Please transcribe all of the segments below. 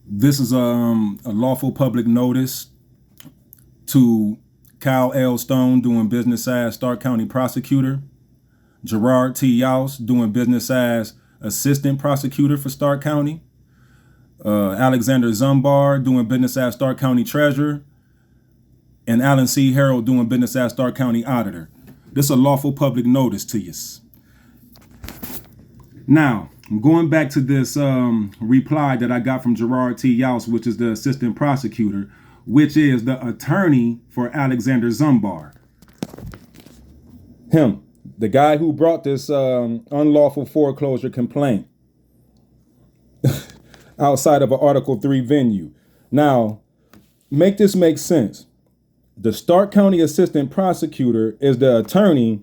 This is a lawful public notice to Cal L. Stone, doing business as Stark County Prosecutor, Gerard T. Yost, doing business as Assistant Prosecutor for Stark County, Alexander Zumbar, doing business as Stark County Treasurer, and Alan C. Harrell, doing business as Stark County Auditor. This is a lawful public notice to you. Now, I'm going back to this reply that I got from Gerard T. Yost, which is the Assistant Prosecutor, which is the attorney for Alexander Zumbar. Him, the guy who brought this unlawful foreclosure complaint outside of an Article 3 venue. Now, make this make sense. The Stark County Assistant Prosecutor is the attorney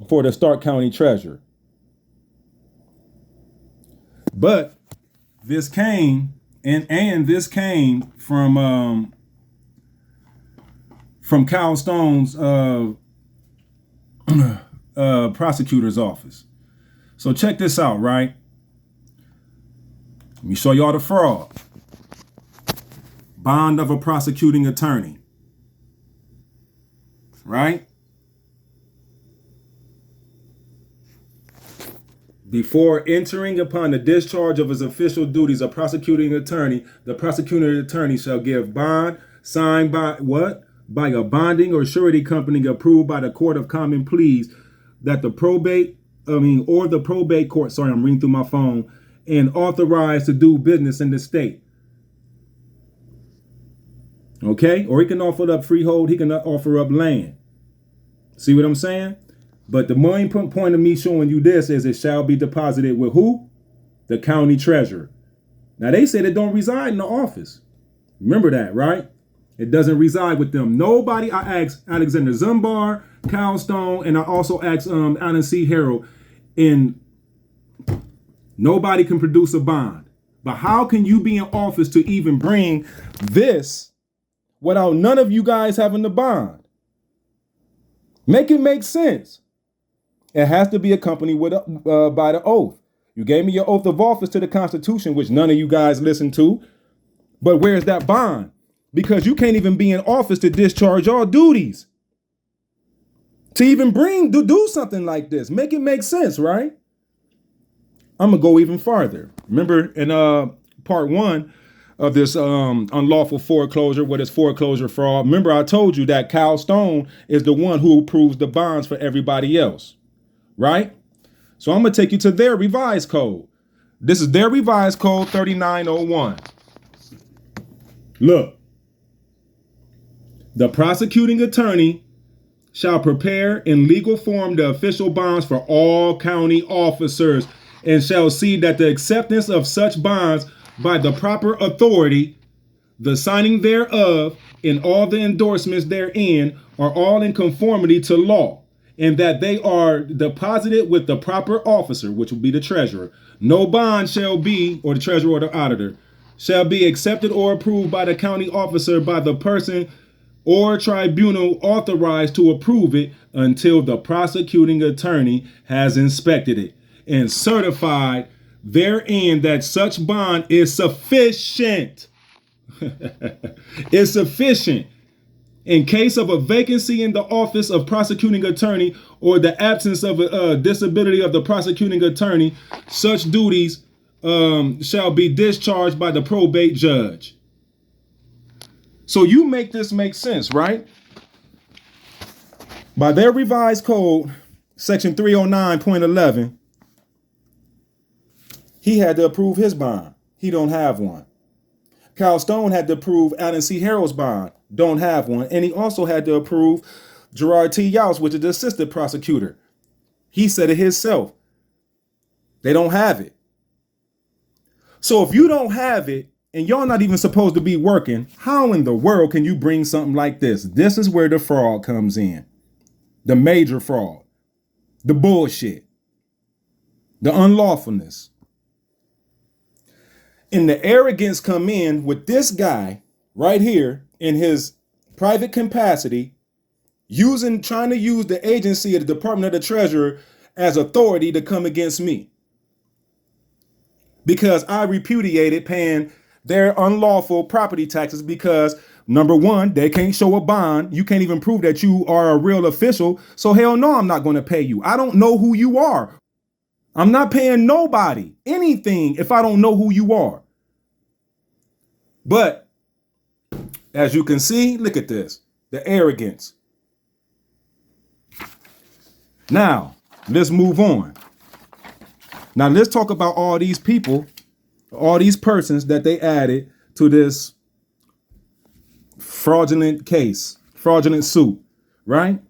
for the Stark County Treasurer. But this came and this came from Cal Stone's prosecutor's office. So check this out, right? Let me show y'all the fraud. Bond of a prosecuting attorney. Right? Before entering upon the discharge of his official duties, a prosecuting attorney, the prosecuting attorney shall give bond signed by what? By a bonding or surety company approved by the Court of Common Pleas that the probate court, sorry, I'm reading through my phone, and authorized to do business in the state. Okay? Or he can offer up freehold, he can offer up land. See what I'm saying? But the main point of me showing you this is it shall be deposited with who? The county treasurer. Now, they said it don't reside in the office. Remember that, right? It doesn't reside with them. Nobody, I asked Alexander Zumbar, Cal Stone, and I also asked Alan C. Harrell, and nobody can produce a bond. But how can you be in office to even bring this without none of you guys having the bond? Make it make sense. It has to be accompanied with by the oath. You gave me your oath of office to the Constitution, which none of you guys listened to. But where's that bond? Because you can't even be in office to discharge your duties. To even do something like this. Make it make sense, right? I'm going to go even farther. Remember in part 1 of this unlawful foreclosure, what is foreclosure fraud? Remember I told you that Cal Stone is the one who approves the bonds for everybody else. Right? So I'm going to take you to their revised code. This is their revised code 3901. Look. The prosecuting attorney shall prepare in legal form the official bonds for all county officers and shall see that the acceptance of such bonds by the proper authority, the signing thereof, and all the endorsements therein are all in conformity to law, and that they are deposited with the proper officer, which will be the treasurer. No bond shall be, or the treasurer or the auditor, shall be accepted or approved by the county officer by the person or tribunal authorized to approve it until the prosecuting attorney has inspected it and certified therein that such bond is sufficient. Is sufficient. In case of a vacancy in the office of prosecuting attorney or the absence of a disability of the prosecuting attorney, such duties shall be discharged by the probate judge. So you make this make sense, right? By their revised code, section 309.11, he had to approve his bond. He don't have one. Cal Stone had to approve Alan C. Harrell's bond. Don't have one. And he also had to approve Gerard T. Yost, which is the assistant prosecutor. He said it himself. They don't have it. So if you don't have it, and y'all not even supposed to be working, how in the world can you bring something like this? This is where the fraud comes in. The major fraud. The bullshit. The unlawfulness. And the arrogance come in with this guy right here in his private capacity, trying to use the agency of the Department of the Treasurer as authority to come against me. Because I repudiated paying they're unlawful property taxes because, number one, they can't show a bond. You can't even prove that you are a real official. So hell no, I'm not going to pay you. I don't know who you are. I'm not paying nobody anything if I don't know who you are. But as you can see, look at this, the arrogance. Now, let's move on. Now, let's talk about all these people, all these persons that they added to this fraudulent case, fraudulent suit, right?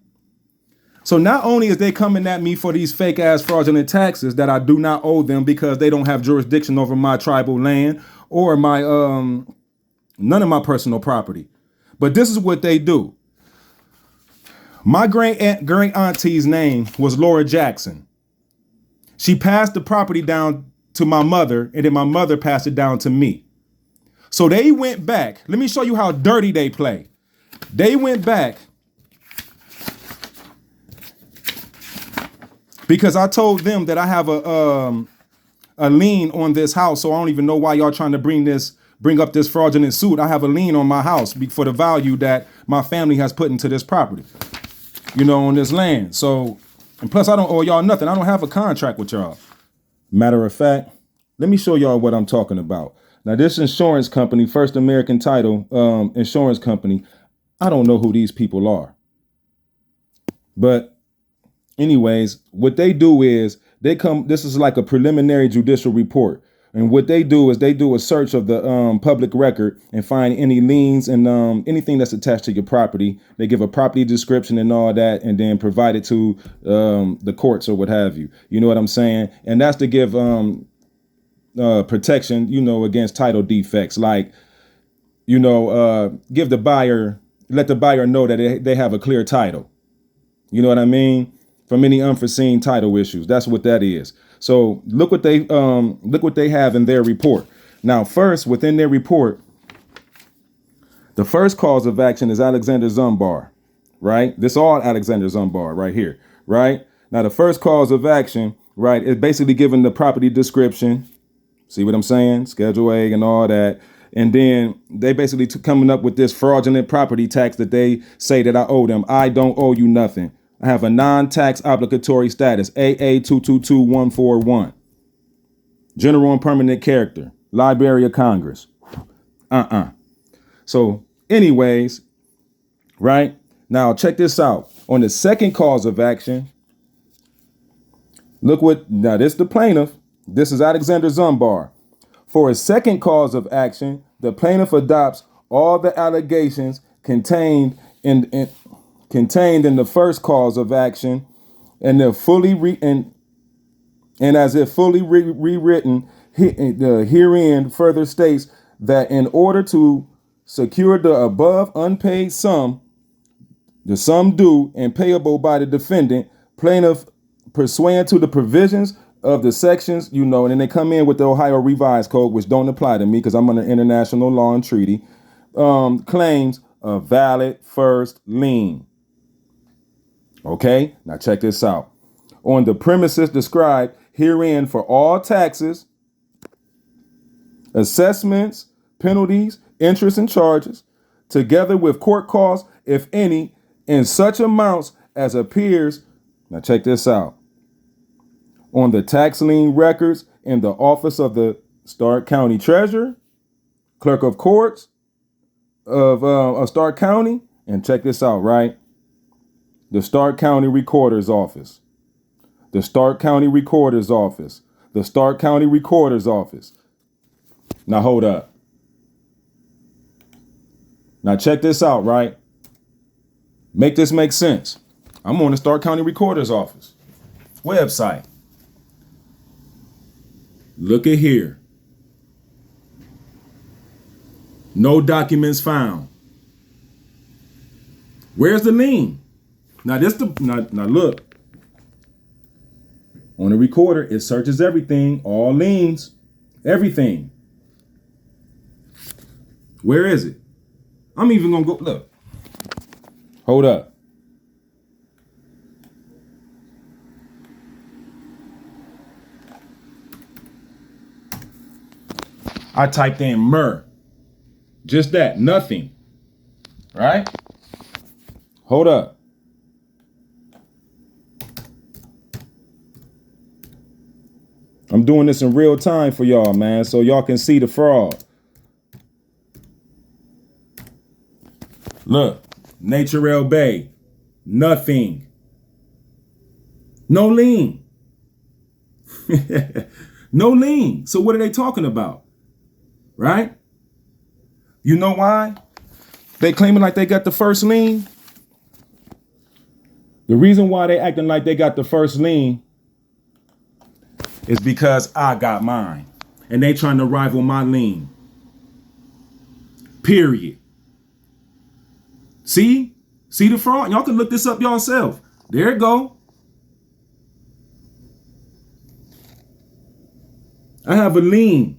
So not only is they coming at me for these fake ass fraudulent taxes that I do not owe them because they don't have jurisdiction over my tribal land or my none of my personal property. But this is what they do. My great auntie's name was Laura Jackson. She passed the property down to my mother, and then my mother passed it down to me. So they went back. Let me show you how dirty they play. They went back because I told them that I have a lien on this house. So I don't even know why y'all trying to bring up this fraudulent suit. I have a lien on my house for the value that my family has put into this property, on this land. So, and plus I don't owe y'all nothing. I don't have a contract with y'all. Matter of fact, let me show y'all what I'm talking about. Now, this insurance company, First American Title Insurance Company, I don't know who these people are. But anyways, what they do is this is like a preliminary judicial report. And what they do is they do a search of the public record and find any liens and anything that's attached to your property. They give a property description and all that, and then provide it to the courts or what have you. You know what I'm saying? And that's to give protection, against title defects. Like, let the buyer know that they have a clear title. You know what I mean? From any unforeseen title issues. That's what that is. So look what they have in their report. Now, first, within their report, the first cause of action is Alexander Zumbar, right? This all Alexander Zumbar right here, right? Now, the first cause of action, right, is basically giving the property description. See what I'm saying? Schedule A and all that. And then they basically coming up with this fraudulent property tax that they say that I owe them. I don't owe you nothing. I have a non-tax obligatory status, AA 222141. General and permanent character, Library of Congress. So anyways, right? Now check this out. On the second cause of action, now this is the plaintiff. This is Alexander Zumbar. For a second cause of action, the plaintiff adopts all the allegations contained in the first cause of action, and they're fully as if fully rewritten. Herein further states that in order to secure the above unpaid sum, the sum due and payable by the defendant, plaintiff pursuant to the provisions of the sections, and then they come in with the Ohio Revised Code, which don't apply to me because I'm under international law and treaty, claims a valid first lien. Okay, now check this out. On the premises described herein for all taxes, assessments, penalties, interest, and charges, together with court costs, if any, in such amounts as appears. Now check this out. On the tax lien records in the office of the Stark County Treasurer, Clerk of Courts of Stark County, and check this out, right? The Stark County Recorder's Office, the Stark County Recorder's Office, the Stark County Recorder's Office. Now hold up. Now check this out, right? Make this make sense. I'm on the Stark County Recorder's Office website. Look at here. No documents found. Where's the lien? Now look. On the recorder, it searches everything, all liens, everything. Where is it? I'm even gonna go look. Hold up. I typed in myrrh. Just that, nothing. Right? Hold up. I'm doing this in real time for y'all, man, so y'all can see the fraud. Look, Nature Bay, nothing. No lien. No lien. So what are they talking about? Right? You know why? They claiming like they got the first lien. The reason why they acting like they got the first lien is because I got mine. And they trying to rival my lien. Period. See? See the fraud? Y'all can look this up yourself. There it go. I have a lien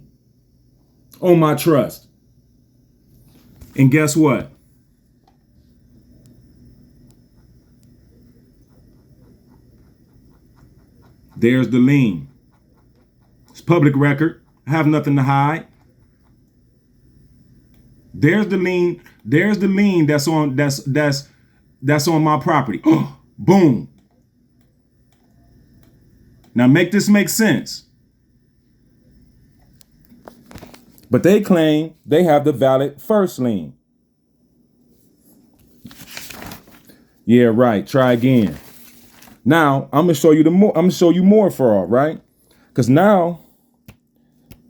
on my trust. And guess what? There's the lien. It's public record. I have nothing to hide. There's the lien. There's the lien that's on on my property. Boom. Now make this make sense. But they claim they have the valid first lien. Yeah, right. Try again. Now I'm gonna show you more fraud, right? Because now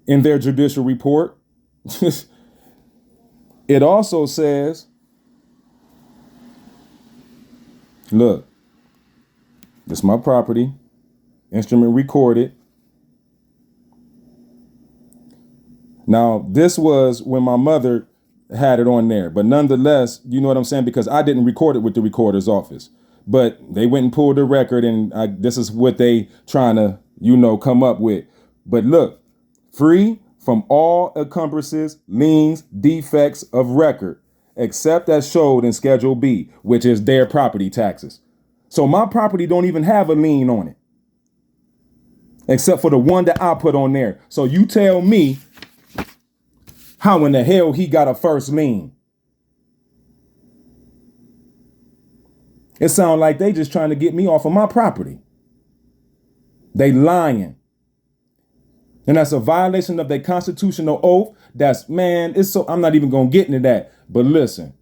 in their judicial report, it also says, look, this is my property, instrument recorded. Now, this was when my mother had it on there, but nonetheless, you know what I'm saying? Because I didn't record it with the recorder's office, but they went and pulled the record, and this is what they trying to, come up with. But look, free from all encumbrances, liens, defects of record, except as showed in Schedule B, which is their property taxes. So my property don't even have a lien on it, except for the one that I put on there. So you tell me how in the hell he got a first lien? It sounds like they just trying to get me off of my property. They lying. And that's a violation of their constitutional oath. I'm not even going to get into that. But listen,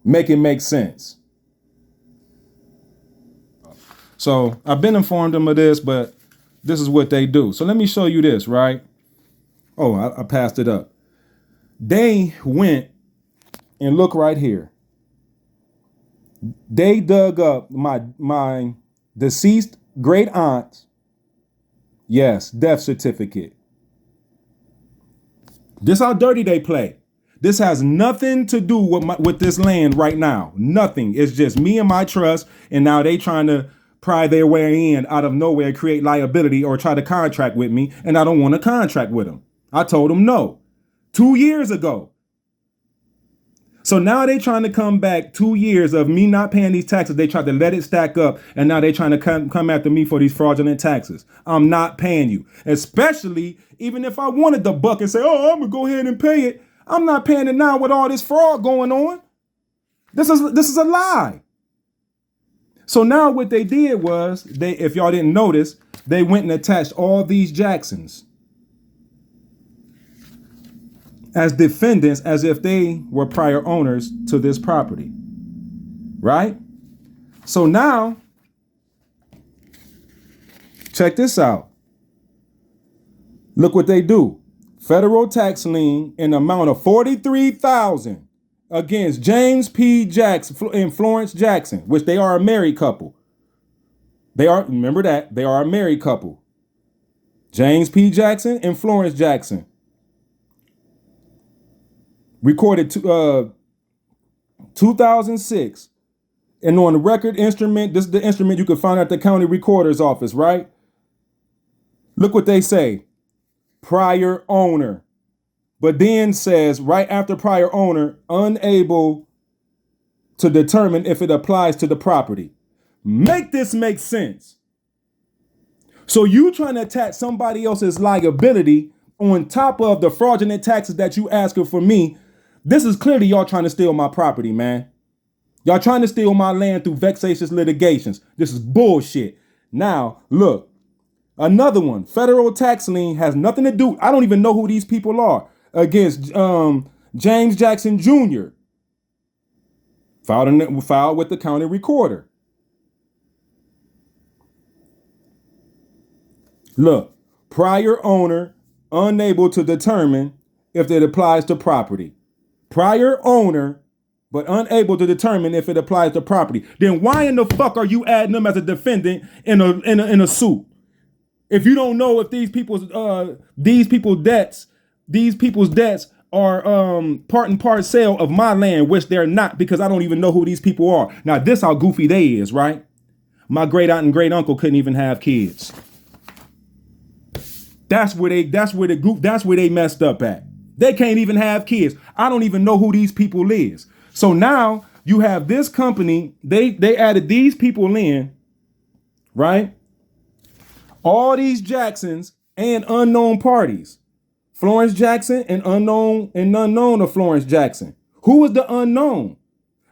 make it make sense. So I've been informed them of this, but this is what they do. So let me show you this, right? Oh, I passed it up. They went and look right here. They dug up my deceased great aunt's, yes, death certificate. This how dirty they play. This has nothing to do with this land right now. Nothing. It's just me and my trust, and now they trying to pry their way in out of nowhere, create liability, or try to contract with me, and I don't want to contract with them. I told them no 2 years ago. So now they trying to come back 2 years of me not paying these taxes. They tried to let it stack up, and now they trying to come after me for these fraudulent taxes. I'm not paying you, especially even if I wanted the buck and say, oh, I'm gonna go ahead and pay it. I'm not paying it now with all this fraud going on. This is a lie. So now what they did was, if y'all didn't notice, they went and attached all these Jacksons as defendants, as if they were prior owners to this property, right? So now, check this out. Look what they do. Federal tax lien in the amount of $43,000 against James P. Jackson and Florence Jackson, which they are a married couple. Remember that, they are a married couple. James P. Jackson and Florence Jackson. Recorded 2006. And on the record instrument, this is the instrument you can find at the county recorder's office, right? Look what they say. Prior owner. But then says right after prior owner, unable to determine if it applies to the property. Make this make sense. So you trying to attach somebody else's liability on top of the fraudulent taxes that you asking for me, this is clearly y'all trying to steal my property, man. Y'all trying to steal my land through vexatious litigations. This is bullshit. Now, look, another one. Federal tax lien has nothing to do. I don't even know who these people are. Against James Jackson Jr. Filed with the county recorder. Look, prior owner unable to determine if it applies to property. Prior owner, but unable to determine if it applies to property. Then why in the fuck are you adding them as a defendant in a suit? If you don't know if these people's debts are part and parcel of my land, which they're not, because I don't even know who these people are. Now this how goofy they is, right? My great aunt and great uncle couldn't even have kids. That's where they messed up at. They can't even have kids. I don't even know who these people is. So now you have this company, they added these people in, right? All these Jacksons and unknown parties. Florence Jackson and unknown of Florence Jackson. Who is the unknown?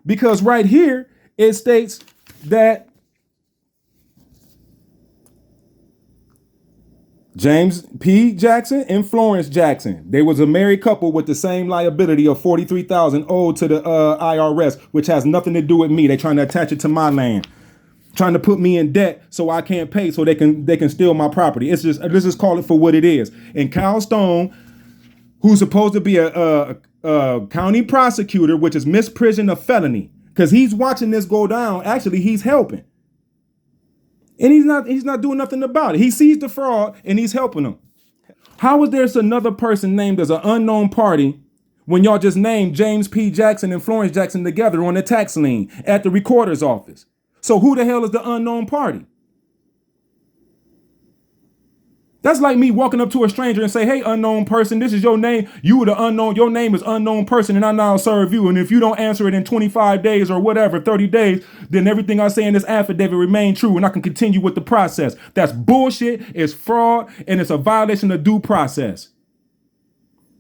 Because right here it states that James P. Jackson and Florence Jackson. They was a married couple with the same liability of $43,000 owed to the IRS, which has nothing to do with me. They trying to attach it to my land, trying to put me in debt so I can't pay, so they can steal my property. It's just, let's just call it for what it is. And Kyle Stone, who's supposed to be a county prosecutor, which is misprision of felony, because he's watching this go down. Actually, he's helping. And he's not doing nothing about it. He sees the fraud and he's helping them. How is there another person named as an unknown party when y'all just named James P. Jackson and Florence Jackson together on the tax lien at the recorder's office? So who the hell is the unknown party? That's like me walking up to a stranger and say, hey, unknown person, this is your name. You are the unknown. Your name is unknown person, and I now serve you. And if you don't answer it in 25 days or whatever, 30 days, then everything I say in this affidavit remain true, and I can continue with the process. That's bullshit. It's fraud, and it's a violation of due process.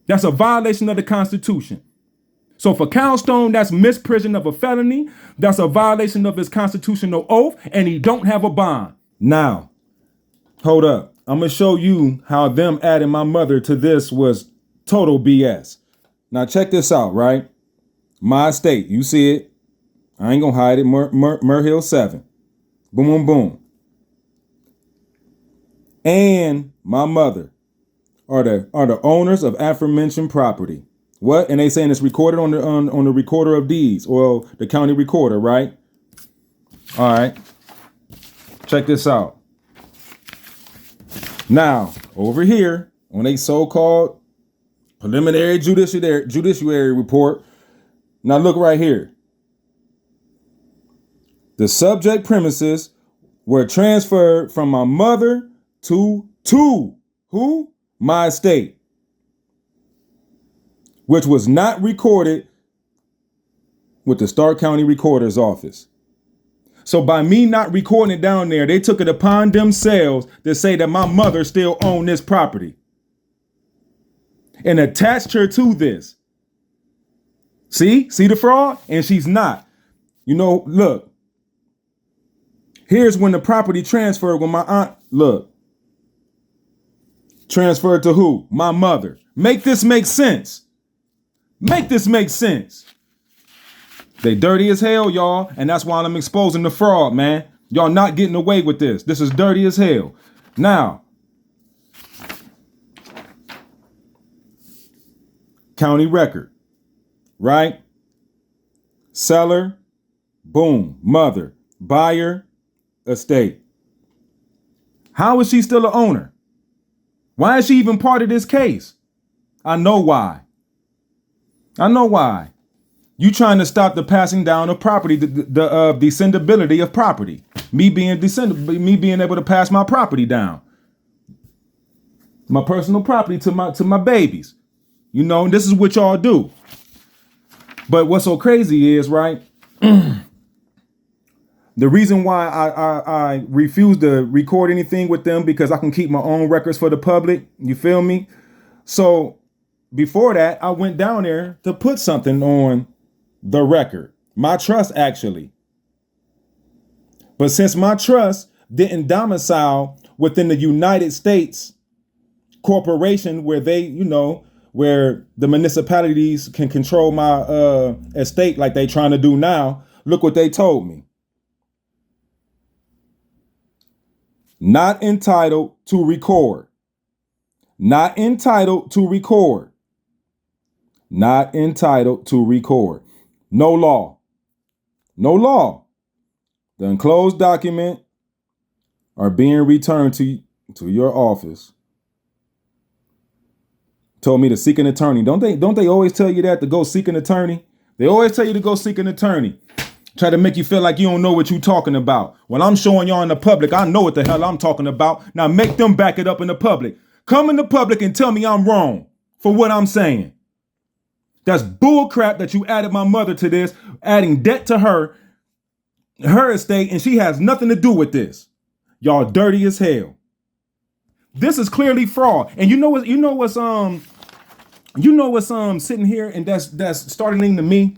That's a violation of the Constitution. So for Kyle Stone, that's misprision of a felony. That's a violation of his constitutional oath, and he don't have a bond. Now, hold up. I'm going to show you how them adding my mother to this was total BS. Now, check this out, right? My estate, you see it. I ain't going to hide it. Mur Hill 7. Boom, boom, boom. And my mother are the owners of aforementioned property. What? And they saying it's recorded on the recorder of deeds, or the county recorder, right? All right. Check this out. Now, over here on a so-called preliminary judiciary report. Now look right here. The subject premises were transferred from my mother to who? My estate, which was not recorded with the Stark County Recorder's Office. So by me not recording it down there, they took it upon themselves to say that my mother still owned this property and attached her to this. See the fraud? And she's not. You know, look, here's when the property transferred when my aunt, look, transferred to who? My mother. Make this make sense. Make this make sense. They dirty as hell, y'all, and that's why I'm exposing the fraud, man. Y'all not getting away with this. This is dirty as hell. Now, county record, right? Seller, boom, mother, buyer, estate. How is she still an owner? Why is she even part of this case? I know why. You trying to stop the passing down of property, the descendability of property. Me being able to pass my property down, my personal property to my babies. You know, and this is what y'all do. But what's so crazy is, right? The reason why I refuse to record anything with them, because I can keep my own records for the public. You feel me? So before that, I went down there to put something on the record. My trust, actually. But since my trust didn't domicile within the United States corporation where they, where the municipalities can control my estate like they trying to do now, look what they told me. Not entitled to record. Not entitled to record. Not entitled to record. No law. No law. The enclosed document are being returned to your office. Told me to seek an attorney. Don't they always tell you that, to go seek an attorney? They always tell you to go seek an attorney. Try to make you feel like you don't know what you're talking about. When I'm showing y'all in the public, I know what the hell I'm talking about. Now make them back it up in the public. Come in the public and tell me I'm wrong for what I'm saying. That's bull crap that you added my mother to this, adding debt to her estate, and she has nothing to do with this. Y'all dirty as hell. This is clearly fraud. And you know what's sitting here and that's startling to me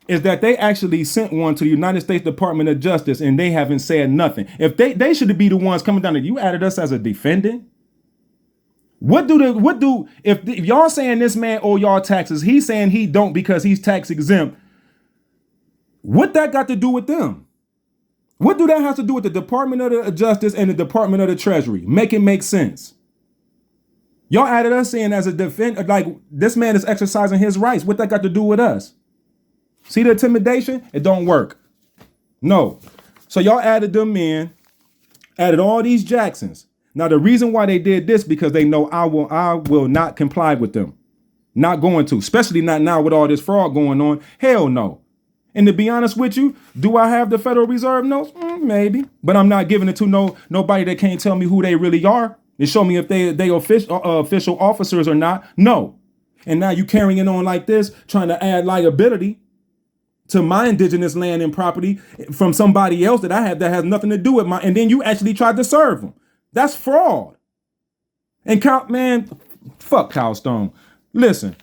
is that they actually sent one to the United States Department of Justice and they haven't said nothing. If they should be the ones coming down to you added us as a defendant. If y'all saying this man owe y'all taxes, he's saying he don't because he's tax exempt. What that got to do with them? What do that have to do with the Department of the Justice and the Department of the Treasury? Make it make sense. Y'all added us in as a defense, like this man is exercising his rights. What that got to do with us? See the intimidation? It don't work. No. So y'all added them in, added all these Jacksons. Now the reason why they did this because they know I will not comply with them. Not going to, especially not now with all this fraud going on. Hell no. And to be honest with you, do I have the Federal Reserve notes? Maybe, but I'm not giving it to nobody that can't tell me who they really are and show me if they official officers or not. No. And now you carrying it on like this, trying to add liability to my indigenous land and property from somebody else that I have that has nothing to do with and then you actually tried to serve them. That's fraud. And fuck Calstone. Listen.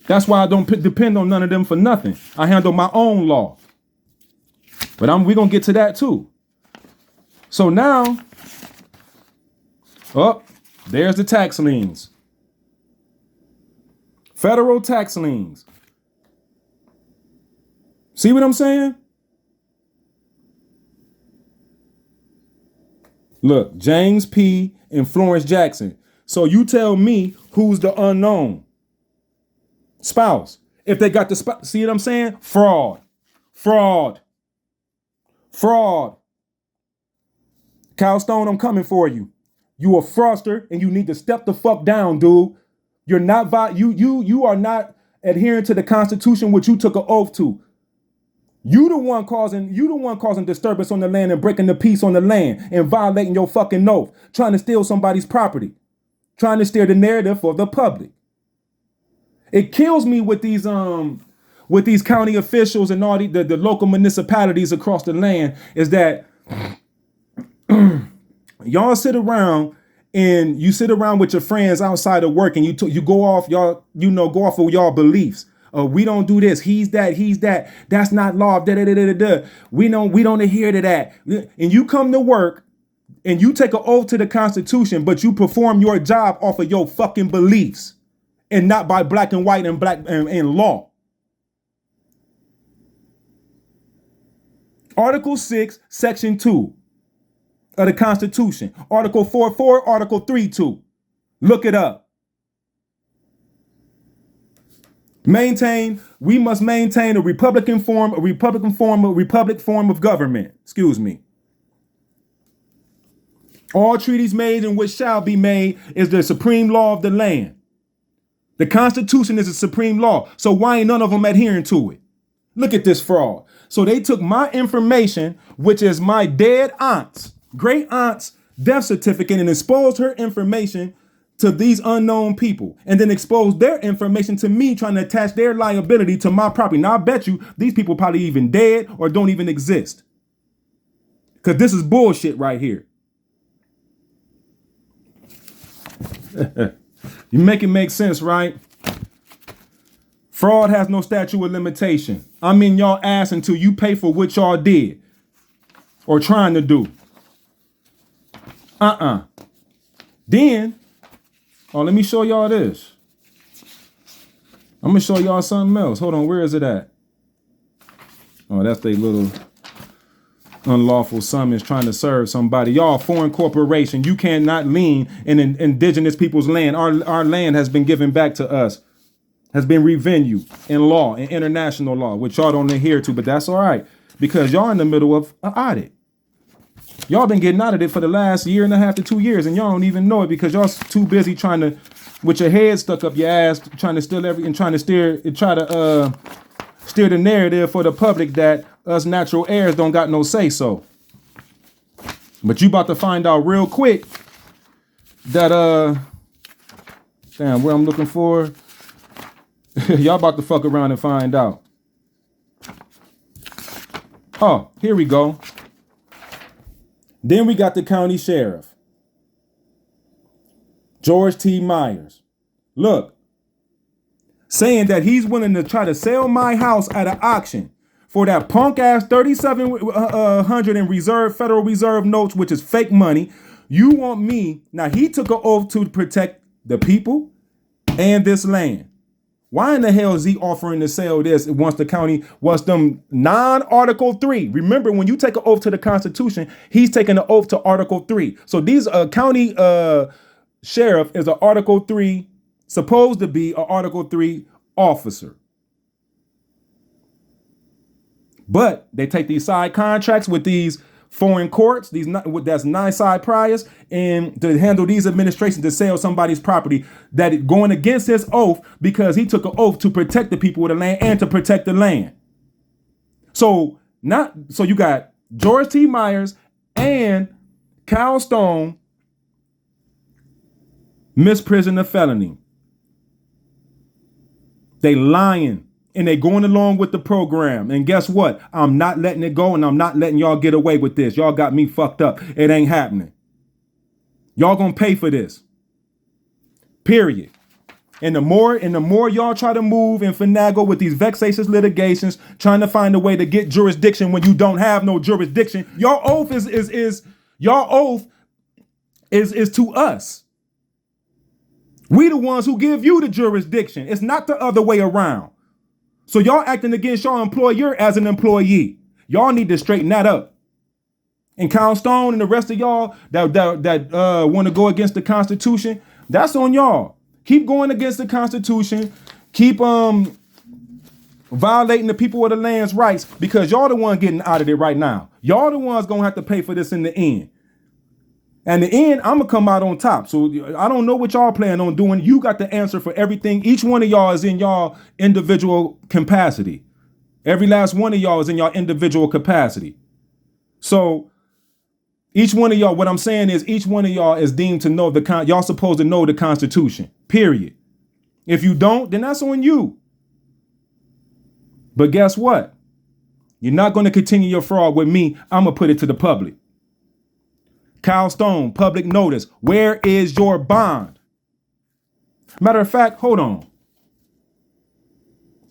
That's why I don't depend on none of them for nothing. I handle my own law. But we're going to get to that too. So now, there's the tax liens. Federal tax liens. See what I'm saying? Look, James P. and Florence Jackson. So you tell me who's the unknown spouse. If they got the spouse, see what I'm saying? Fraud. Calstone, I'm coming for you. You a fraudster and you need to step the fuck down, dude. You're not you are not adhering to the Constitution, which you took an oath to. You the one causing disturbance on the land and breaking the peace on the land and violating your fucking oath, trying to steal somebody's property, trying to steer the narrative for the public. It kills me with these county officials and all the local municipalities across the land is that y'all sit around with your friends outside of work and you go off go off of y'all beliefs. We don't do this. He's that. That's not law. We don't adhere to that. And you come to work and you take an oath to the Constitution, but you perform your job off of your fucking beliefs and not by black and white and law. Article 6, Section 2 of the Constitution. Article 4.4, Article 3.2. Look it up. We must maintain a republic form of government. Excuse me. All treaties made and which shall be made is the supreme law of the land. The Constitution is the supreme law. So why ain't none of them adhering to it? Look at this fraud. So they took my information, which is my dead great aunt's death certificate, and exposed her information to these unknown people, and then expose their information to me, trying to attach their liability to my property. Now, I bet you these people probably even dead or don't even exist. Because this is bullshit right here. You make it make sense, right? Fraud has no statute of limitation. I'm in y'all ass until you pay for what y'all did or trying to do. Then, let me show y'all this. I'm going to show y'all something else. Hold on, where is it at? Oh, that's their little unlawful summons trying to serve somebody. Y'all, foreign corporation, you cannot lien in indigenous people's land. Our land has been given back to us, has been revenued in law, in international law, which y'all don't adhere to, but that's all right, because y'all in the middle of an audit. Y'all been getting out of it for the last year and a half to 2 years, and y'all don't even know it because y'all too busy trying to, with your head stuck up your ass, trying to steal steer the narrative for the public that us natural heirs don't got no say so. But you about to find out real quick that damn, where I'm looking for, y'all about to fuck around and find out. Oh, here we go. Then we got the county sheriff, George T. Maier. Look, saying that he's willing to try to sell my house at an auction for that punk ass 3,700 in Federal Reserve notes, which is fake money. You want me? Now he took an oath to protect the people and this land. Why in the hell is he offering to sell this once the county wants them non-Article 3? Remember, when you take an oath to the Constitution, he's taking an oath to Article 3. So these county sheriff is an Article 3, supposed to be an Article 3 officer. But they take these side contracts with these foreign courts, that's 9 side priors, and to handle these administrations to sell somebody's property that going against his oath because he took an oath to protect the people of the land and to protect the land. So you got George T. Maier and Cal Stone misprision of felony. They lying. And they going along with the program. And guess what? I'm not letting it go, and I'm not letting y'all get away with this. Y'all got me fucked up. It ain't happening. Y'all gonna pay for this. Period. And the more y'all try to move and finagle with these vexatious litigations, trying to find a way to get jurisdiction when you don't have no jurisdiction, your oath is to us. We the ones who give you the jurisdiction. It's not the other way around. So y'all acting against your employer as an employee. Y'all need to straighten that up. And Kyle Stone and the rest of y'all that want to go against the Constitution, that's on y'all. Keep going against the Constitution. Keep violating the people of the land's rights because y'all the one getting out of it right now. Y'all the ones gonna have to pay for this in the end. And the end, I'm gonna come out on top. So I don't know what y'all plan on doing. You got the answer for everything. Each one of y'all is in y'all individual capacity. Every last one of y'all is in y'all individual capacity. So each one of y'all, what I'm saying is each one of y'all is deemed to know y'all supposed to know the Constitution, period. If you don't, then that's on you. But guess what? You're not going to continue your fraud with me. I'm going to put it to the public. Kyle Stone, public notice. Where is your bond? Matter of fact, hold on.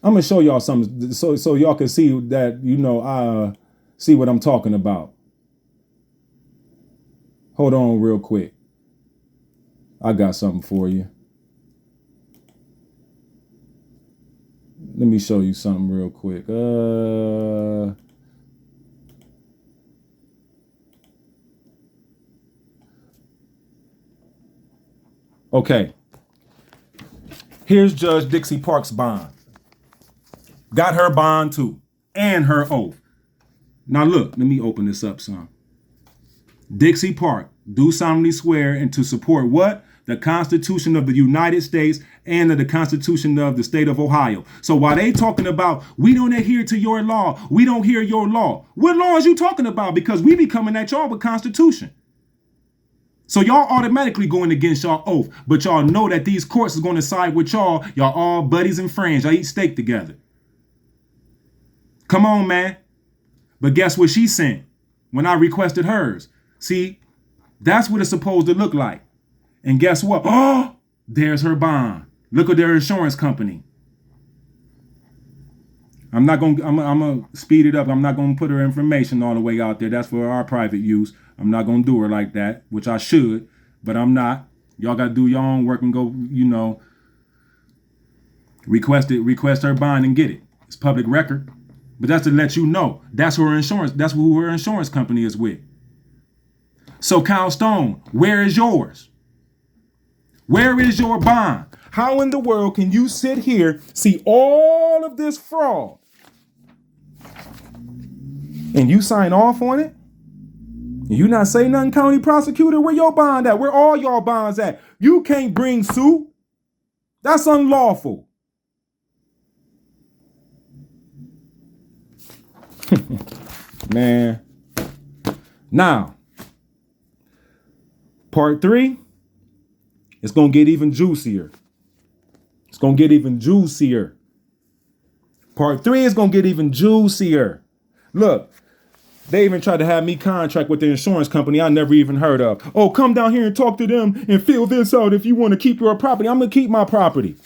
I'm going to show y'all something so y'all can see that, see what I'm talking about. Hold on real quick. I got something for you. Let me show you something real quick. Okay. Here's Judge Dixie Park's bond. Got her bond too. And her oath. Now look, let me open this up some. Dixie Park, do solemnly swear and to support what? The Constitution of the United States and the Constitution of the state of Ohio. So while they talking about, we don't adhere to your law, we don't hear your law. What law is you talking about? Because we be coming at y'all with Constitution. So y'all automatically going against y'all oath, but y'all know that these courts is going to side with y'all. Y'all all buddies and friends. Y'all eat steak together. Come on, man. But guess what she sent when I requested hers? See, that's what it's supposed to look like. And guess what? Oh, there's her bond. Look at their insurance company. I'm gonna speed it up. I'm not gonna put her information all the way out there. That's for our private use. I'm not gonna do her like that, which I should, but I'm not. Y'all gotta do your own work and go, request her bond and get it. It's public record. But that's to let you know. That's who her insurance company is with. So Kyle Stone, where is yours? Where is your bond? How in the world can you sit here, see all of this fraud, and you sign off on it? And you not say nothing, county prosecutor? Where your bond at? Where all y'all bonds at? You can't bring suit. That's unlawful. Man. Now, part 3, it's going to get even juicier. It's going to get even juicier. Part 3 is going to get even juicier. Look, they even tried to have me contract with the insurance company I never even heard of. Oh, come down here and talk to them and fill this out if you want to keep your property. I'm going to keep my property.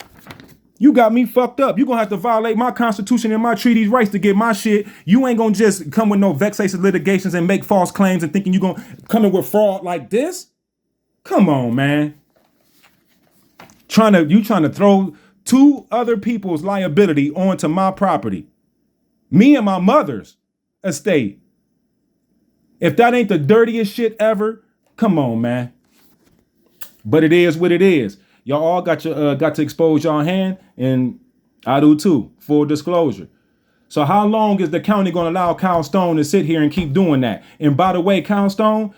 You got me fucked up. You're going to have to violate my constitution and my treaties rights to get my shit. You ain't going to just come with no vexatious litigations and make false claims and thinking you're going to come in with fraud like this. Come on, man. You trying to throw 2 other people's liability onto my property. Me and my mother's estate. If that ain't the dirtiest shit ever, come on, man. But it is what it is. Y'all all got to expose y'all hand, and I do too. Full disclosure. So how long is the county going to allow Kyle Stone to sit here and keep doing that? And by the way, Kyle Stone,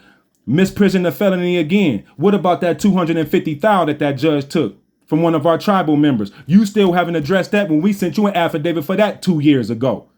misprision the felony again. What about that $250,000 that judge took from one of our tribal members? You still haven't addressed that when we sent you an affidavit for that 2 years ago.